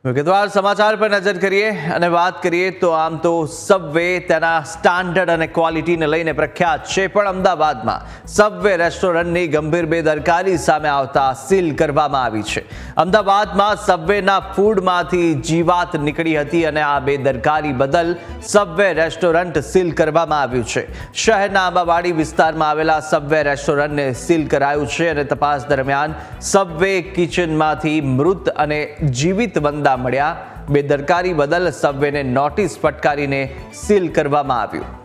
વિગતવાર સમાચાર પર નજર કરીએ અને વાત કરીએ તો આમ તો સબવે તેના સ્ટાન્ડર્ડ અને ક્વોલિટીને લઈને પ્રખ્યાત છે, પણ અમદાવાદમાં સબવે રેસ્ટોરન્ટની ગંભીર બેદરકારી સામે આવતા સીલ કરવામાં આવી છે। અમદાવાદમાં સબવેના ફૂડમાંથી જીવાત નીકળી હતી અને આ બેદરકારી બદલ સબવે રેસ્ટોરન્ટ સીલ કરવામાં આવ્યું છે। શહેરના આંબાવાડી વિસ્તારમાં આવેલા સબવે રેસ્ટોરન્ટને સીલ કરાયું છે અને તપાસ દરમિયાન સબવે કિચનમાંથી મૃત અને જીવિત વંદા મળ્યા। બેદરકારી બદલ સબવેને નોટિસ ફટકારીને સીલ કરવામાં આવ્યું।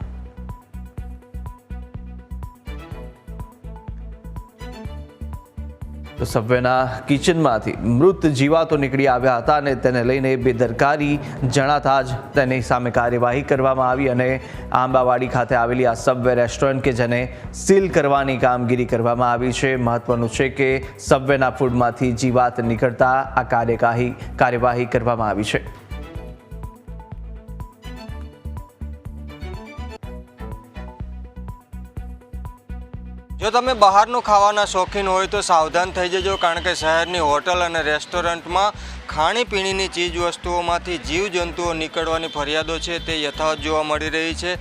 તો સબવેના કિચનમાંથી મૃત જીવાતો નીકળી આવ્યા હતા અને તેને લઈને બેદરકારી જણાતા જ તેની સામે કાર્યવાહી કરવામાં આવી અને આંબાવાડી ખાતે આવેલી આ સબવે રેસ્ટોરન્ટ કે જેને સીલ કરવાની કામગીરી કરવામાં આવી છે। મહત્વનું છે કે સબવેના ફૂડમાંથી જીવાત નીકળતા આ કાર્યવાહી કરવામાં આવી છે। જો તમે બહારનું ખાવાના શોખીન હોય તો સાવધાન થઈ જજો, કારણ કે શહેરની હોટલ અને રેસ્ટોરન્ટમાં ખાણીપીણીની ચીજ વસ્તુઓમાંથી જીવજંતુઓ નીકળવાની ફરિયાદો છે તે યથાવત જોવા મળી રહી છે।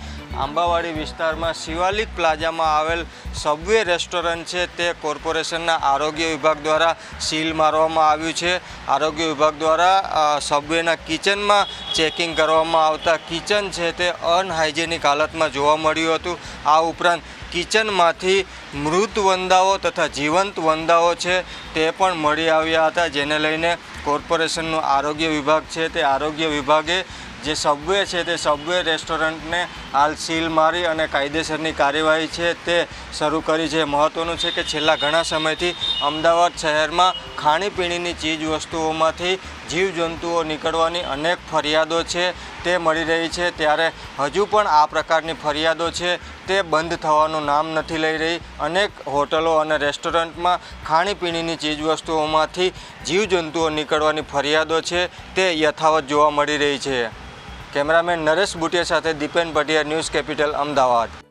આંબાવાડી વિસ્તારમાં શિવાલિક પ્લાઝામાં આવેલ સબવે રેસ્ટોરન્ટ છે તે કોર્પોરેશનના આરોગ્ય વિભાગ દ્વારા સીલ મારવામાં આવ્યું છે। આરોગ્ય વિભાગ દ્વારા સબવેના કિચનમાં ચેકિંગ કરવામાં આવતા કિચન છે તે અનહાઇજેનિક હાલતમાં જોવા મળ્યું હતું। આ ઉપરાંત કિચનમાંથી મૃત વંદાઓ તથા જીવંત વંદાઓ છે તે પણ મળી આવ્યા હતા, જેને લઈને કોર્પોરેશનનું આરોગ્ય વિભાગ છે તે આરોગ્ય વિભાગે જે સબવે છે તે સબવે રેસ્ટોરન્ટને હાલ સીલ મારી અને કાયદેસરની કાર્યવાહી છે તે શરૂ કરી છે। મહત્ત્વનું છે કે છેલ્લા ઘણા સમયથી અમદાવાદ શહેરમાં ખાણીપીણીની ચીજ વસ્તુઓમાંથી જીવજંતુઓ નીકળવાની અનેક ફરિયાદો છે તે મળી રહી છે, ત્યારે હજુ પણ આ પ્રકારની ફરિયાદો છે તે બંધ થવાનું નામ નથી લઈ રહી। અનેક હોટલો અને રેસ્ટોરન્ટમાં ખાણીપીણીની ચીજવસ્તુઓમાંથી જીવજંતુઓ નીકળવાની ફરિયાદો છે તે યથાવત જોવા મળી રહી છે। કેમેરામેન નરેશ બુટિયા સાથે દીપેન પટિયા, ન્યૂઝ કેપિટલ, અમદાવાદ।